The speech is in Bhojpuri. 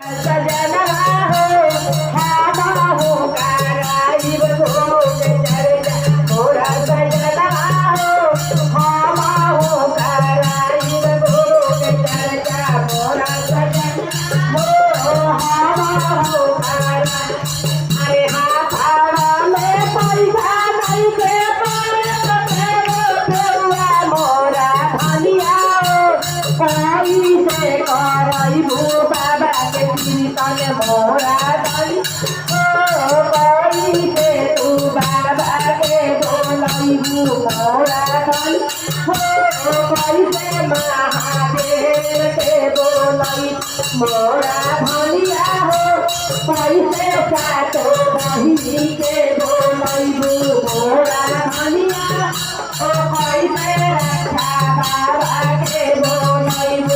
सजना हो हम हो कराइब भोग चर्चा मोरा सजना हो हम हो कराइब भोग चर्चा मोरा सजना हो हम हो करा अरे हाथावा में पैसा नहीं के मोरा धनिया कैसे करइबू बाबा के कीर्तन मोरा धनी ओ कैसे तू बाबा के बोलइबू मोरा धनी हो कैसे महादेव के बोलई मोरा धनिया हो कैसे सातो बहिनी के बोलइबू मोरा धनिया ओ कैसे रक्षा बाबा के बोलइबू